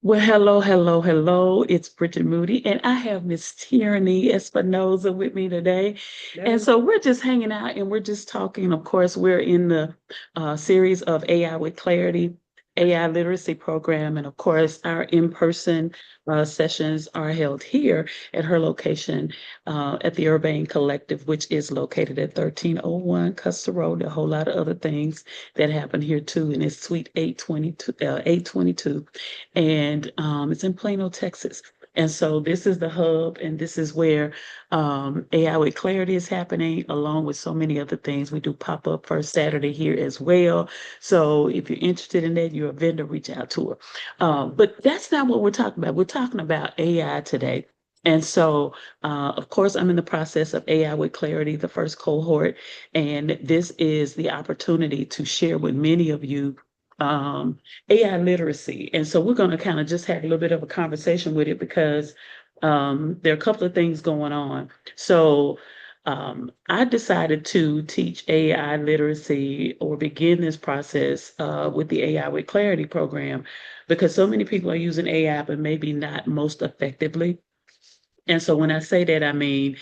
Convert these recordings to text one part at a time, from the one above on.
Well, hello, hello, hello. It's Bridgette Moody, and I have Miss Terroni Espinoza with me today. And Hello. so we're just hanging out and we're just talking. Of course, we're in the series of AI with Clarity, AI literacy program. And of course, our in-person sessions are held here at her location at the Urbane Collective, which is located at 1301 Custer Road. A whole lot of other things that happen here too. And it's Suite 822, and it's in Plano, Texas. And so this is the hub, and this is where AI with Clarity is happening, along with so many other things. We do pop up first Saturday here as well. So if you're interested in that, you're a vendor, reach out to her. But that's not what we're talking about. We're talking about AI today. And so, of course, I'm in the process of AI with Clarity, the first cohort, and this is the opportunity to share with many of you AI literacy. And so we're going to kind of just have a little bit of a conversation with it because there are a couple of things going on. So I decided to teach AI literacy or begin this process with the AI with Clarity program because so many people are using AI, but maybe not most effectively. And so when I say that, I mean,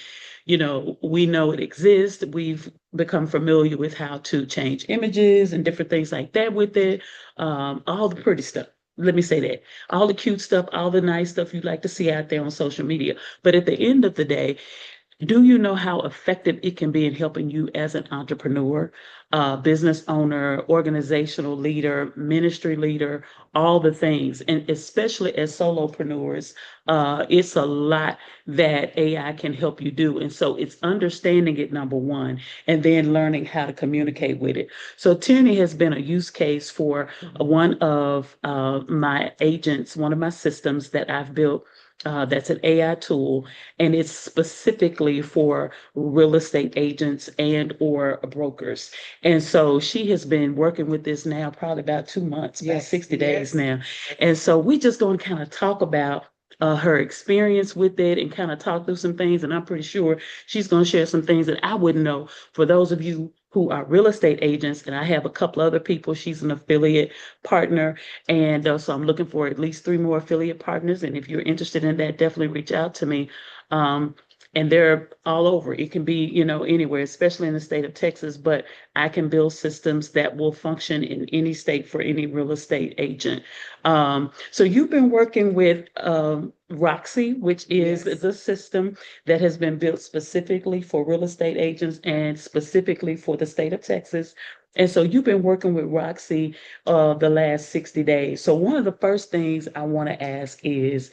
we know it exists. We've become familiar with how to change images and different things like that with it. All the pretty stuff. Let me say that. All the cute stuff, all the nice stuff you like to see out there on social media. But at the end of the day, do you know how effective it can be in helping you as an entrepreneur, business owner, organizational leader, ministry leader, all the things, and especially as solopreneurs, it's a lot that AI can help you do. And so it's understanding it, number one, and then learning how to communicate with it. So Tierney has been a use case for one of my agents, one of my systems that I've built. That's an AI tool, and it's specifically for real estate agents and or brokers. And so she has been working with this now probably about 2 months, about Yes, 60 days yes. now. And so we just going to kind of talk about her experience with it and kind of talk through some things. And I'm pretty sure she's going to share some things that I wouldn't know. For those of you who are real estate agents, and I have a couple other people, she's an affiliate partner, and so I'm looking for at least three more affiliate partners. And if you're interested in that, definitely reach out to me. Um, and they're all over. It can be, anywhere, especially in the state of Texas, but I can build systems that will function in any state for any real estate agent. So you've been working with Roxy, which is Yes. the system that has been built specifically for real estate agents and specifically for the state of Texas. And so you've been working with Roxy the last 60 days. So one of the first things I want to ask is,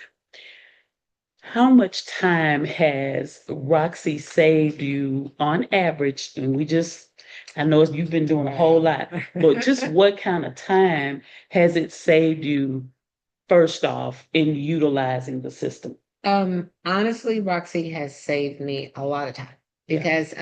how much time has Roxy saved you on average? And I know you've been doing a whole lot, but just what kind of time has it saved you first off in utilizing the system? Honestly, Roxy has saved me a lot of time Yeah. because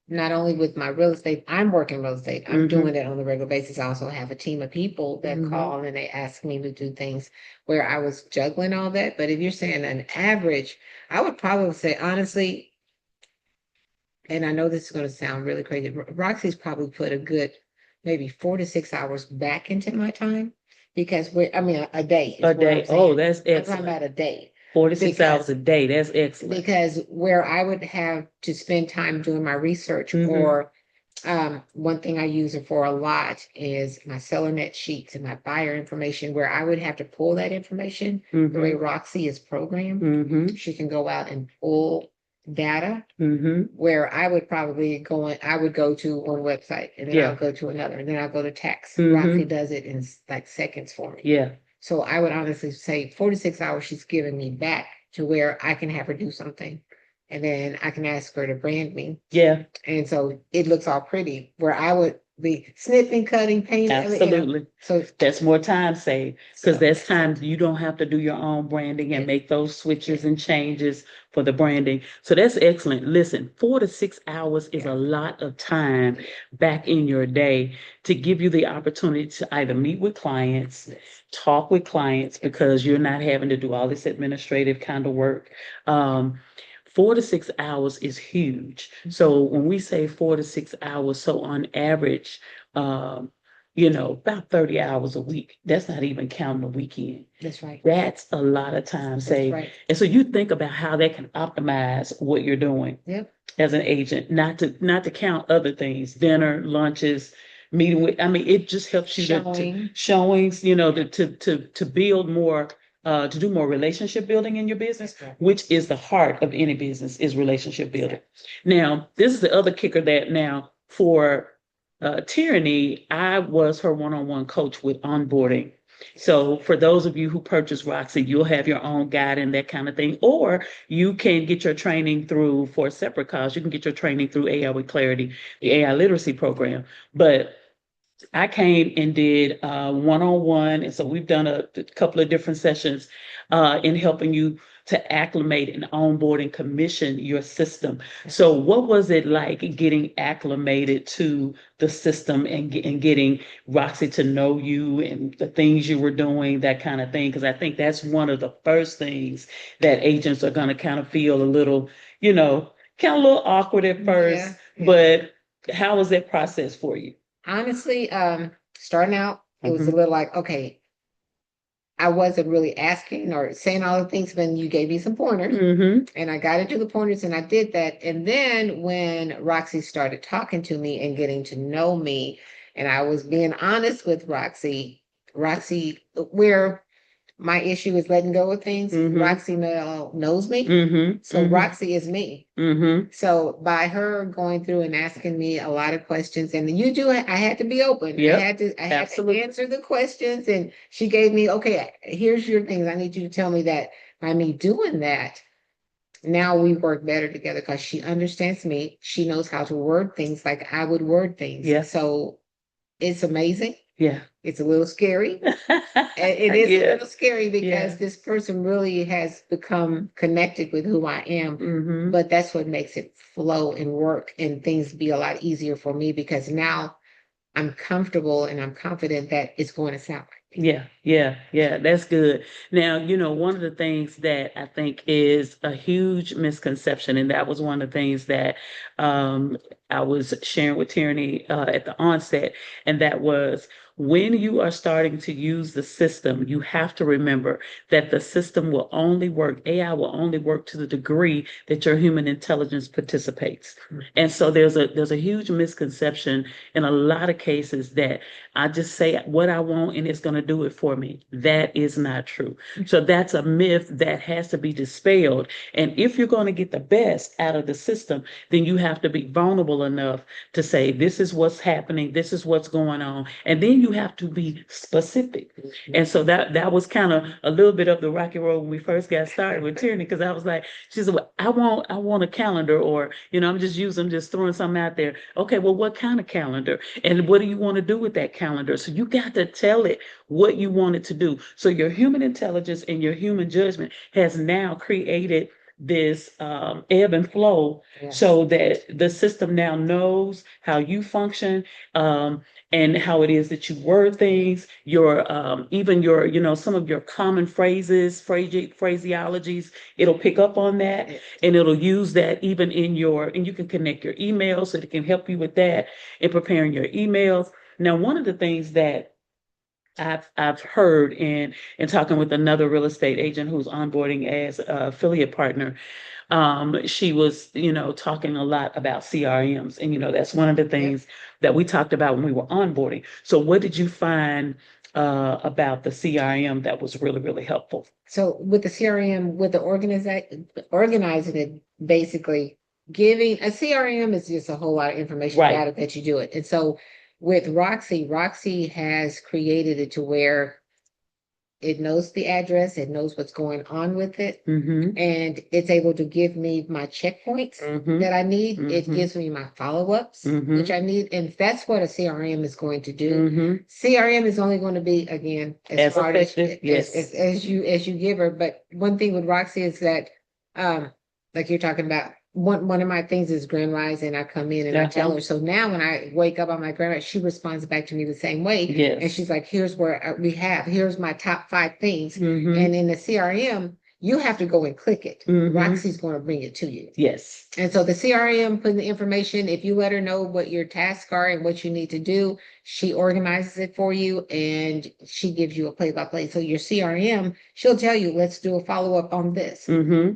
not only with my real estate, I'm working real estate. I'm Mm-hmm. doing it on a regular basis. I also have a team of people that Mm-hmm. call and they ask me to do things where I was juggling all that. But if you're saying an average, I would probably say honestly, and I know this is going to sound really crazy, Roxy's probably put a good maybe 4 to 6 hours back into my time because I mean, a day A is what I'm day. Oh, saying. that's I'm talking excellent. about a day 46 hours because a day. That's excellent. where I would have to spend time doing my research Mm-hmm. or one thing I use it for a lot is my seller net sheets and my buyer information where I would have to pull that information. The way Mm-hmm. Roxy is programmed, Mm-hmm. she can go out and pull data Mm-hmm. where I would probably I would go to one website and then I'll Yeah. go to another and then I'll go to text. Roxy Mm-hmm. does it in like seconds for me. Yeah. So I would honestly say 4 to 6 hours she's giving me back to where I can have her do something. And then I can ask her to brand me. Yeah. And so it looks all pretty where I would be snipping, cutting, painting, Absolutely. So, That's more time saved because so that's time you don't have to do your own branding and yeah, make those yeah, switches and changes for the branding. So that's excellent. Listen, 4 to 6 hours is yeah, a lot of time back in your day to give you the opportunity to either meet with clients, yes, talk with clients because you're not having to do all this administrative kind of work. Um, 4 to 6 hours is huge. So when we say 4 to 6 hours, so on average, um, about 30 hours a week. That's not even counting the weekend. That's right. That's a lot of time That's saved. right. And so you think about how that can optimize what you're doing Yep. as an agent, not to count other things, dinner, lunches, meeting with, I mean, it just helps you to Showing. showings, to build more, to do more relationship building in your business, That's right. which is the heart of any business, is relationship building. Now, this is the other kicker that now for Tyranny, I was her one-on-one coach with onboarding. So for those of you who purchase Roxy, you'll have your own guide and that kind of thing, or you can get your training through, for a separate cause, you can get your training through AI with Clarity, the AI literacy program. But I came and did one-on-one, and so we've done a couple of different sessions in helping you to acclimate and onboard and commission your system. So, what was it like getting acclimated to the system and getting Roxy to know you and the things you were doing, that kind of thing? Because I think that's one of the first things that agents are going to kind of feel a little, kind of a little awkward at first. Yeah. But how was that process for you? Honestly, starting out, it was a Mhm. little like, okay, I wasn't really asking or saying all the things when you gave me some pointers. Mhm. And I got into the pointers and I did that. And then when Roxy started talking to me and getting to know me, and I was being honest with Roxy, where my issue is letting go of things, Roxy now knows me. So Roxy is me. So by her going through and asking me a lot of questions, and I had to be open. Yep, I had absolutely. to answer the questions, and she gave me, okay, here's your things. I need you to tell me that. By me doing that, now we work better together because she understands me. She knows how to word things like I would word things. Yeah. So it's amazing. Yeah. It's a little scary. It is a Yeah. little scary because Yeah. this person really has become connected with who I am. But that's what makes it flow and work and things be a lot easier for me because now I'm comfortable and I'm confident that it's going to sound like me. Yeah, that's good. Now, one of the things that I think is a huge misconception, and that was one of the things that um, I was sharing with Tierney at the onset, and that was when you are starting to use the system, you have to remember that the system will only work, AI will only work to the degree that your human intelligence participates. And so there's a huge misconception in a lot of cases that I just say what I want and it's going to do it for me. That is not true. So that's a myth that has to be dispelled. And if you're going to get the best out of the system, then you have to be vulnerable enough to say, this is what's happening, this is what's going on. And then you have to be specific. And so that was kind of a little bit of the rocky road when we first got started with Tierney, because I was like, she said, well, I want a calendar, or, I'm just throwing something out there. Okay, well, what kind of calendar? And what do you want to do with that calendar? So you got to tell it what you want it to do. So your human intelligence and your human judgment has now created this ebb and flow, Yes. so that the system now knows how you function, and how it is that you word things, your even your, some of your common phraseologies, it'll pick up on that, and it'll use that even and you can connect your emails, so it can help you with that in preparing your emails. Now, one of the things that I've heard in talking with another real estate agent who's onboarding as a affiliate partner, she was, talking a lot about CRMs, and that's one of the things that we talked about when we were onboarding. So, what did you find about the CRM that was really, really helpful? So with the CRM, with the organizing it, basically giving a CRM is just a whole lot of information Right. data that you do it. And so with Roxy has created it to where it knows the address, it knows what's going on with it, Mm-hmm. and it's able to give me my checkpoints that I need. It gives me my follow-ups, which I need, and that's what a CRM is going to do. CRM is only going to be, again, as hard as you give her. But one thing with Roxy is that, like you're talking about, one of my things is Grand Rise, and I come in and I tell her. So now when I wake up on my Grand Rise, she responds back to me the same way. Yes. And she's like, here's where here's my top 5 things. And in the CRM, You have to go and click it. Mhm. Roxy's going to bring it to you. Yes. And so the CRM putting the information, if you let her know what your tasks are and what you need to do, she organizes it for you and she gives you a play-by-play. So your CRM, she'll tell you, let's do a follow-up on this. Mm-hmm.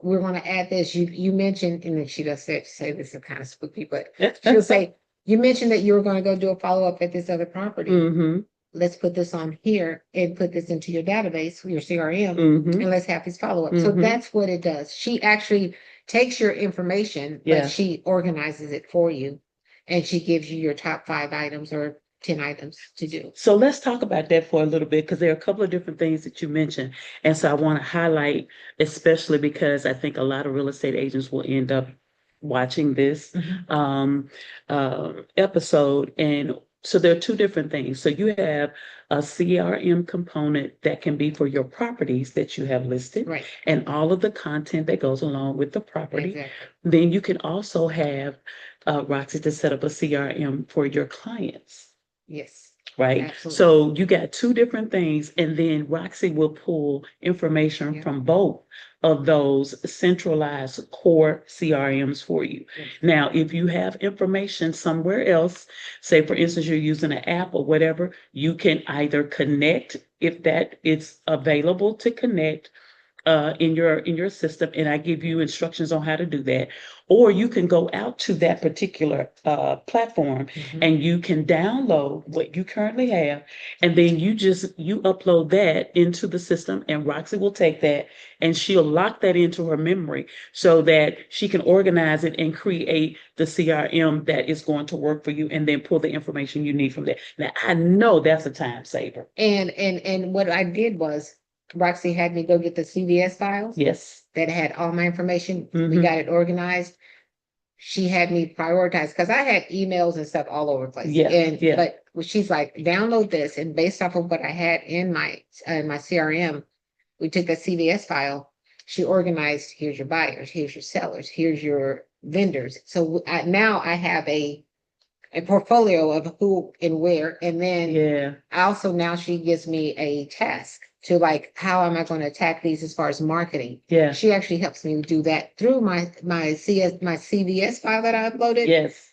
We're going to add this. You mentioned, and then she does say this is kind of spooky, but she'll say, you mentioned that you were going to go do a follow-up at this other property. Mm-hmm. Let's put this on here and put this into your database, your CRM, Mm-hmm. and let's have these follow-ups. So Mhm. that's what it does. She actually takes your information, Yeah. but she organizes it for you. And she gives you your top 5 items or 10 items to do. So let's talk about that for a little bit because there are a couple of different things that you mentioned. And so I want to highlight, especially because I think a lot of real estate agents will end up watching this episode. And so there are two different things. So you have a CRM component that can be for your properties that you have listed Right. and all of the content that goes along with the property. Exactly. Then you can also have Roxy to set up a CRM for your clients. Yes. Right. Absolutely. So you got two different things, and then Roxy will pull information Yeah. from both of those centralized core CRMs for you. Yes. Now, if you have information somewhere else, say for instance, you're using an app or whatever, you can either connect if that it's available to connect in your system, and I give you instructions on how to do that. Or you can go out to that particular platform and you can download what you currently have, and then you upload that into the system, and Roxy will take that and she'll lock that into her memory so that she can organize it and create the CRM that is going to work for you, and then pull the information you need from there. Now I know that's a time saver. And what I did was Roxy had me go get the CVS files Yes. that had all my information. We Mhm. got it organized. She had me prioritize because I had emails and stuff all over the place. Yeah, And yeah. but she's like, download this, and based off of what I had in my CRM, we took the CVS file. She organized. Here's your buyers. Here's your sellers. Here's your vendors. So now I have a portfolio of who and where, and then Yeah. also now she gives me a task to like, how am I going to attack these as far as marketing? Yeah. She actually helps me do that through my CVS file that I uploaded. Yes.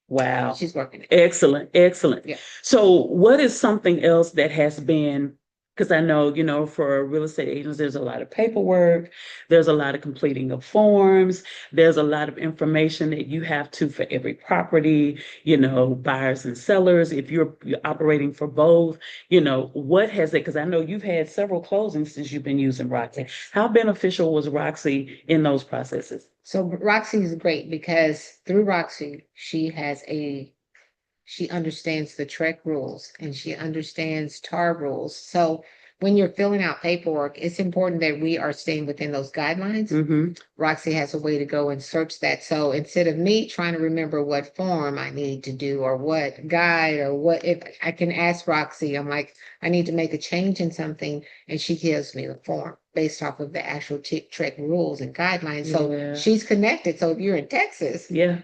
Wow. She's working it. Excellent. Excellent. Yeah. So what is something else that has been, because I know, for real estate agents, there's a lot of paperwork, there's a lot of completing of forms, there's a lot of information that you have to for every property, buyers and sellers. If you're operating for both, what has it, because I know you've had several closings since you've been using Roxy. How beneficial was Roxy in those processes? So Roxy is great because through Roxy, she understands the TREC rules and she understands TAR rules. So when you're filling out paperwork, it's important that we are staying within those guidelines. Mm-hmm. Roxy has a way to go and search that. So instead of me trying to remember what form I need to do or what guide or what, if I can ask Roxy, I'm like, I need to make a change in something, and she gives me the form based off of the actual TREC rules and guidelines. So Yeah. she's connected. So if you're in Texas, Yeah.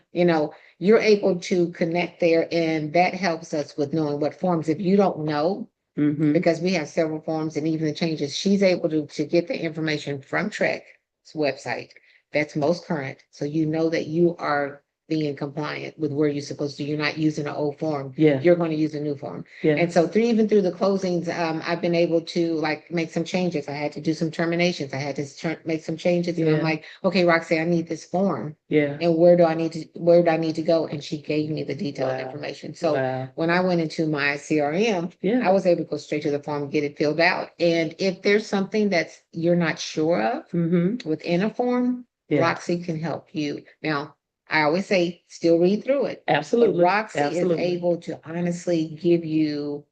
you're able to connect there, and that helps us with knowing what forms. If you don't know, Mm-hmm. because we have several forms and even the changes, she's able to get the information from TREC's website that's most current. So you know that you are being compliant with where you're supposed to. You're not using an old form. Yeah. You're going to use a new form. Yeah. And so even through the closings, I've been able to like make some changes. I had to do some terminations. I had to make some changes. And I'm Yeah. like, okay, Roxy, I need this form. Yeah. And where do I need to go? And she gave me the detailed Wow. information. So Wow. when I went into my CRM, Yeah. I was able to go straight to the form, get it filled out. And if there's something that's you're not sure of Mm-hmm. within a form, Yeah. Roxy can help you. Now, I always say still read through it. But Absolutely. Roxy is Absolutely. able to honestly give you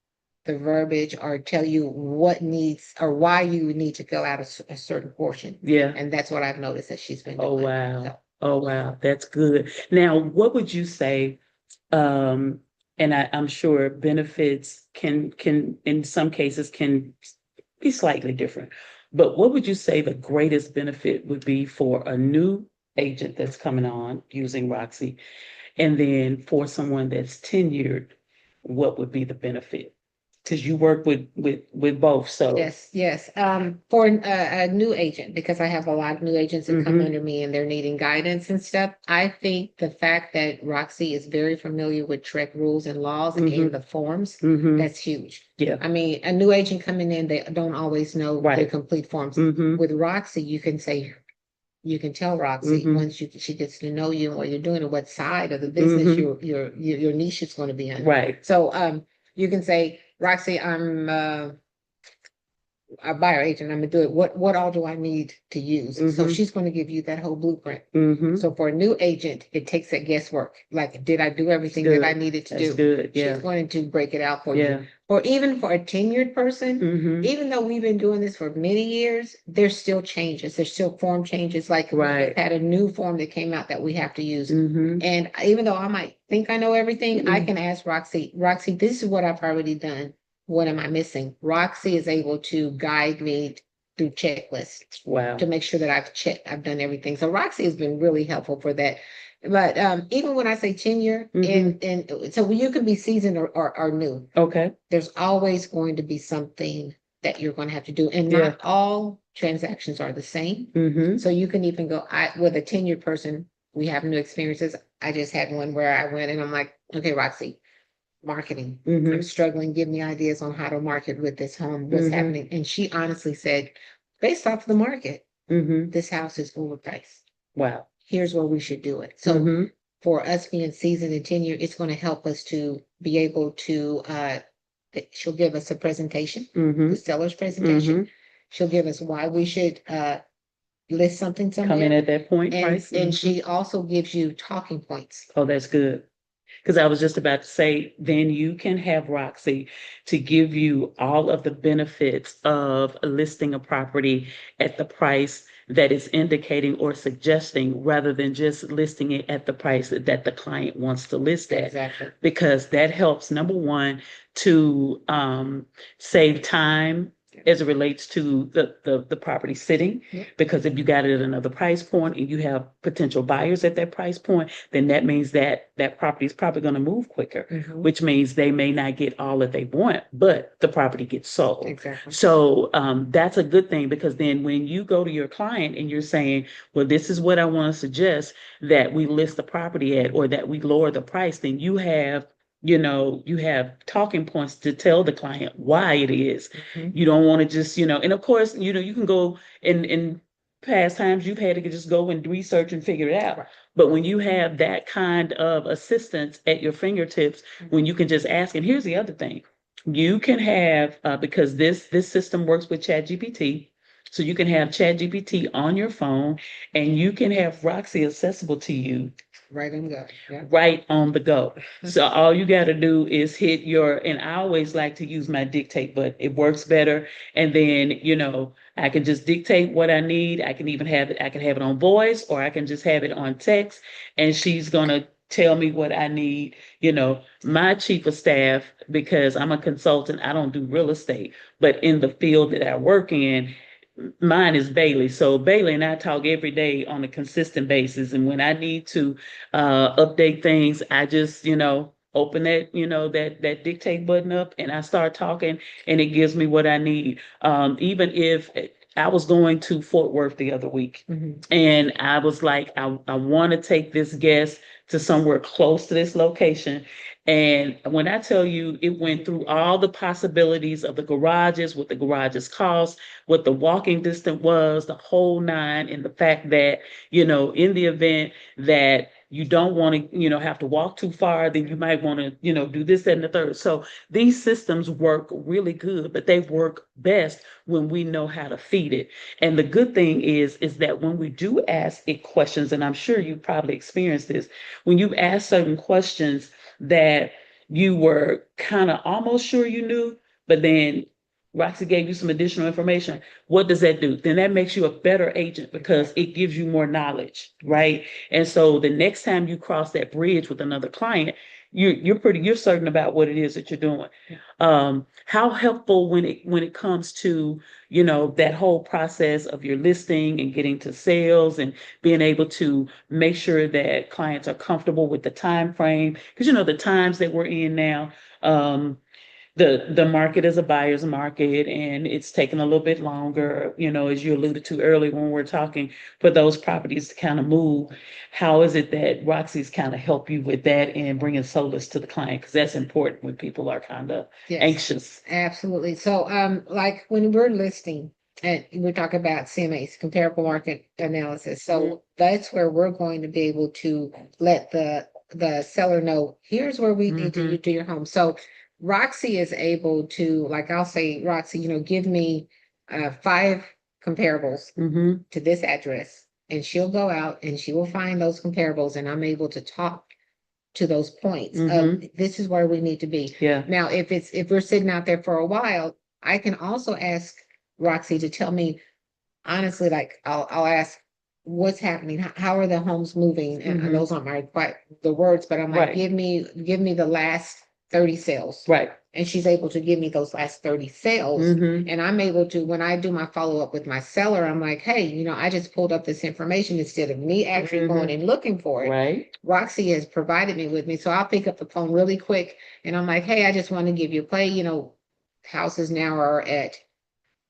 the verbiage or tell you what needs or why you need to fill out a certain portion. Yeah. And that's what I've noticed that she's been doing. Oh, wow. So, Oh, wow. That's good. Now, what would you say, and I'm sure benefits can in some cases can be slightly different, but what would you say the greatest benefit would be for a new agent that's coming on using Roxy? And then for someone that's tenured, what would be the benefit? because you work with both. So Yes. For a new agent, because I have a lot of new agents that come Mhm. under me and they're needing guidance and stuff. I think the fact that Roxy is very familiar with TREC rules and laws Mhm. and the forms, Mhm. that's huge. Yeah. I mean, a new agent coming in, they don't always know the Right. complete forms. Mhm. With Roxy, you can tell Roxy Mhm. once she gets to know you and what you're doing and what side of the business Mhm. your niche is going to be in. Right. So you can say, Roxy, a buyer agent, I'm gonna do it. What all do I need to use? So Mhm. she's gonna give you that whole blueprint. Mhm. So for a new agent, it takes that guesswork. Like, did I do everything that I Good. needed to That's do? good. She's Yeah. going to break it out for Yeah. you. Or even for a tenured person, Mhm. even though we've been doing this for many years, there's still changes. There's still form changes. Like we Right. had a new form that came out that we have to use. Mhm. And even though I might think I know everything, I Mhm. can ask Roxy, this is what I've already done. What am I missing? Roxy is able to guide me through checklists Wow. to make sure that I've done everything. So Roxy has been really helpful for that. But even when I say tenure, Mhm. and so you can be seasoned or new, Okay. there's always going to be something that you're going to have to do. And Yeah. not all transactions are the same. Mhm. So you can even go, with a tenured person, we have new experiences. I just had one where I went and I'm like, okay, Roxy, marketing. I'm Mhm. struggling. Give me ideas on how to market with this home. What's Mhm. happening? And she honestly said, based off the market, Mhm. this house is overpriced. Wow. Here's where we should do it. So Mhm. for us being seasoned and tenured, it's going to help us to be able to, she'll give us a presentation, the Mhm. seller's presentation. Mhm. She'll give us why we should list something Come in somewhere. at that point price. And Mhm. she also gives you talking points. Oh, that's good. Because I was just about to say, then you can have Roxy to give you all of the benefits of listing a property at the price that is indicating or suggesting, rather than just listing it at the price that the client wants to list at. Exactly. Because that helps, number one, to save time as it relates to the property sitting. Yeah. Because if you got it at another price point and you have potential buyers at that price point, then that means that that property is probably going to move quicker, Mhm. which means they may not get all that they want, but the property gets sold. Exactly. So that's a good thing, because then when you go to your client and you're saying, well, this is what I want to suggest that we list the property at, or that we lower the price, then you have talking points to tell the client why it is. Mhm. You don't want to just, and of course, you can go in past times you've had to just go and research and figure it out. Right. But when you have that kind of assistance at your fingertips, when you can just ask, and here's the other thing, you can have, because this system works with ChatGPT, so you can have ChatGPT on your phone, and you can have Roxy accessible to you Right on go. Yeah. right on the go. So all you got to do is hit and I always like to use my dictate, but it works better. And then, I can just dictate what I need. I can even I can have it on voice, or I can just have it on text, and she's going to tell me what I need. My chief of staff, because I'm a consultant, I don't do real estate, but in the field that I work in, mine is Bailey. So Bailey and I talk every day on a consistent basis. And when I need to update things, I just, open that dictate button up, and I start talking, and it gives me what I need. Even if I was going to Fort Worth the other week, Mhm. and I was like, I want to take this guest to somewhere close to this location. And when I tell you, it went through all the possibilities of the garages, what the garages cost, what the walking distance was, the whole nine, and the fact that, in the event that you don't want to, have to walk too far, then you might want to, do this, that, and the third. So these systems work really good, but they work best when we know how to feed it. And the good thing is that when we do ask it questions, and I'm sure you probably experienced this, when you ask certain questions that you were kind of almost sure you knew, but then Roxy gave you some additional information. What does that do? Then that makes you a better agent, because it gives you more knowledge, right? And so the next time you cross that bridge with another client, you're certain about what it is that you're doing. How helpful when it comes to, that whole process of your listing and getting to sales and being able to make sure that clients are comfortable with the time frame, because the times that we're in now, the market is a buyer's market, and it's taking a little bit longer, as you alluded to earlier when we're talking, for those properties to kind of move. How is it that Roxy's kind of help you with that and bringing solace to the client? Because that's important when people are kind of Yes, anxious. absolutely. So, like when we're listing, and we're talking about CMAs, comparable market analysis. So that's where we're going to be able to let the seller know, here's where we need to do your home. So Roxy is able to, like I'll say, Roxy, give me 5 comparables to this address, and she'll go out and she will find those comparables, and I'm able to talk to those points of this is where we need to be. Yeah. Now, if we're sitting out there for a while, I can also ask Roxy to tell me honestly, like I'll ask what's happening, how are the homes moving, and those aren't my quite the words, but I'm like, Right. give me the last 30 sales. Right. And she's able to give me those last 30 sales. And I'm able to, when I do my follow-up with my seller, I'm like, hey, I just pulled up this information instead of me actually going and looking for it. Right. Roxy has provided me with me. So I'll pick up the phone really quick and I'm like, hey, I just want to give you a play. Houses now are at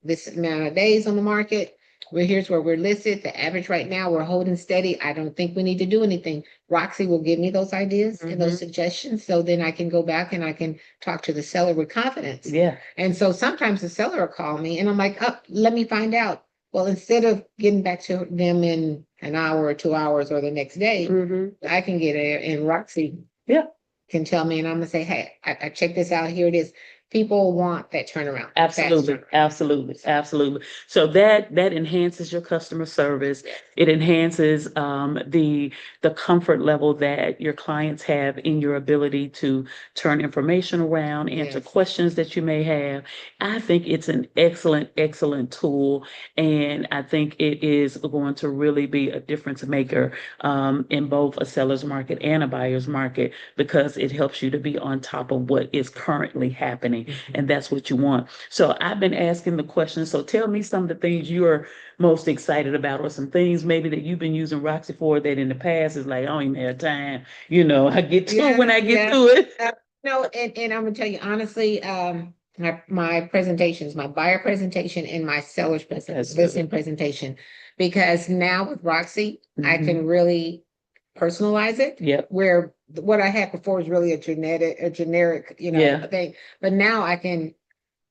this amount of days on the market. Here's where we're listed. The average right now, we're holding steady. I don't think we need to do anything. Roxy will give me those ideas and those suggestions. So then I can go back and I can talk to the seller with confidence. Yeah. And so sometimes the seller will call me and I'm like, oh, let me find out. Well, instead of getting back to them in an hour or 2 hours or the next day, I can get it. And Roxy can tell me, and I'm going to say, hey, I checked this out. Here it is. People want that turnaround. Absolutely, absolutely, absolutely. So that enhances your customer service. It enhances the comfort level that your clients have in your ability to turn information around, answer questions that you may have. I think it's an excellent, excellent tool, and I think it is going to really be a difference maker in both a seller's market and a buyer's market, because it helps you to be on top of what is currently happening. And that's what you want. So I've been asking the questions. So tell me some of the things you're most excited about, or some things maybe that you've been using Roxy for that in the past is like, I don't even have time. I get to it when I get to it. And I'm gonna tell you honestly, my presentations, my buyer presentation and my seller's listing presentation, because now with Roxy, I can really personalize it. Where what I had before was really a generic, thing. But now I can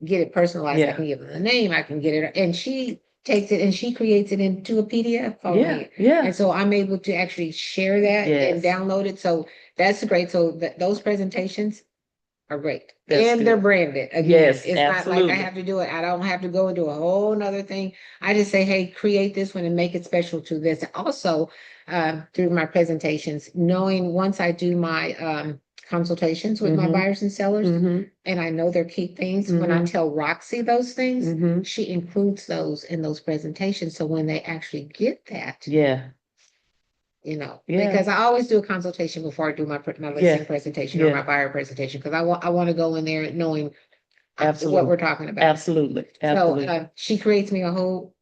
get it personalized. I can give it a name. I can get it, and she takes it and she creates it into a PDF for me. And so I'm able to actually share that and download it. So that's great. So those presentations are great. And they're branded. Again, it's not like I have to do it. I don't have to go and do a whole nother thing. I just say, hey, create this one and make it special to this. Also, through my presentations, knowing once I do my consultations with my buyers and sellers, and I know their key things, when I tell Roxy those things, she includes those in those presentations. So when they actually get that, because I always do a consultation before I do my listing presentation or my buyer presentation, because I want to go in there knowing what we're talking about. Absolutely. So she creates me a whole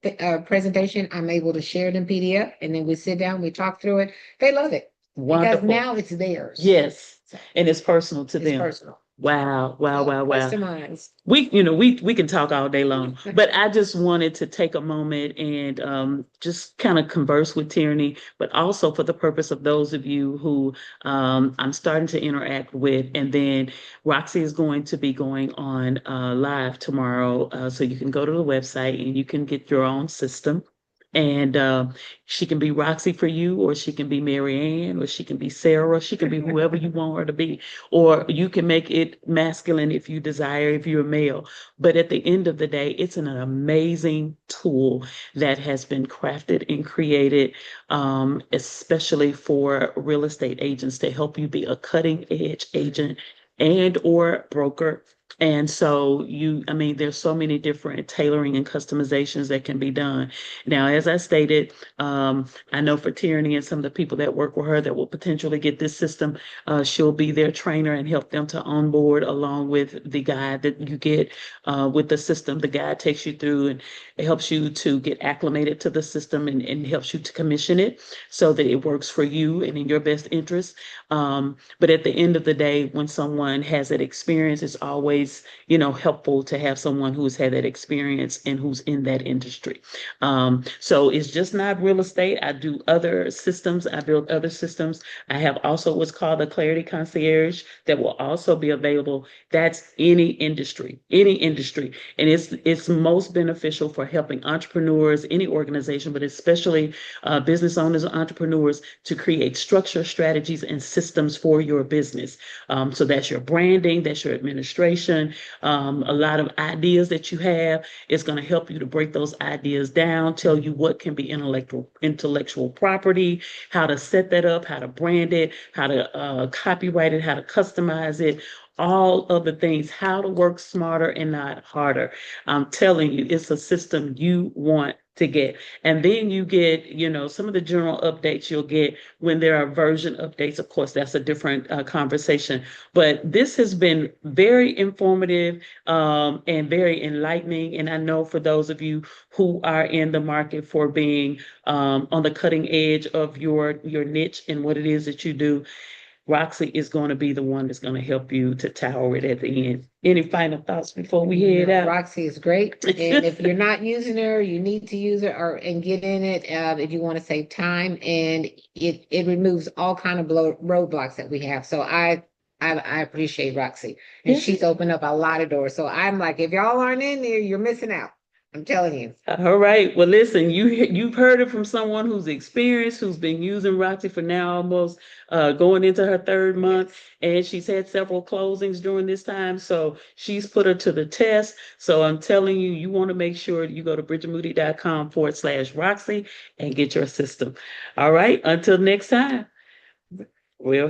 presentation. I'm able to share it in PDF, and then we sit down, we talk through it. They love it. Wonderful. Because now it's theirs. Yes. And it's personal to them. It's personal. Wow. Customized. We can talk all day long, but I just wanted to take a moment and just kind of converse with Terroni, but also for the purpose of those of you who I'm starting to interact with. And then Roxy is going to be going on live tomorrow. So you can go to the website and you can get your own system. And she can be Roxy for you, or she can be Mary Ann, or she can be Sarah, she can be whoever you want her to be, or you can make it masculine if you desire, if you're a male. But at the end of the day, it's an amazing tool that has been crafted and created, especially for real estate agents, to help you be a cutting edge agent and or broker. And so there's so many different tailoring and customizations that can be done. Now, as I stated, I know for Terroni and some of the people that work with her that will potentially get this system, she'll be their trainer and help them to onboard along with the guide that you get with the system. The guide takes you through and it helps you to get acclimated to the system and helps you to commission it so that it works for you and in your best interest. But at the end of the day, when someone has that experience, it's always always, helpful to have someone who's had that experience and who's in that industry. So it's just not real estate. I do other systems. I build other systems. I have also what's called the Clarity Concierge that will also be available. That's any industry, and it's most beneficial for helping entrepreneurs, any organization, but especially business owners and entrepreneurs to create structure, strategies, and systems for your business. So that's your branding, that's your administration, a lot of ideas that you have. It's going to help you to break those ideas down, tell you what can be intellectual property, how to set that up, how to brand it, how to copyright it, how to customize it, all of the things, how to work smarter and not harder. I'm telling you, it's a system you want to get. And then you get, some of the general updates you'll get when there are version updates. Of course, that's a different conversation. But this has been very informative and very enlightening. And I know for those of you who are in the market for being on the cutting edge of your niche and what it is that you do, Roxy is going to be the one that's going to help you to tower it at the end. Any final thoughts before we head out? Roxy is great. And if you're not using her, you need to use her and get in it if you want to save time. And it removes all kind of roadblocks that we have. So I appreciate Roxy. And she's opened up a lot of doors. So I'm like, if y'all aren't in there, you're missing out. I'm telling you. All right. Well, listen, you've heard it from someone who's experienced, who's been using Roxy for now almost going into her third month, and she's had several closings during this time. So she's put her to the test. So I'm telling you, you want to make sure you go to bridgettemoody.com/Roxy and get your system. All right. Until next time. We'll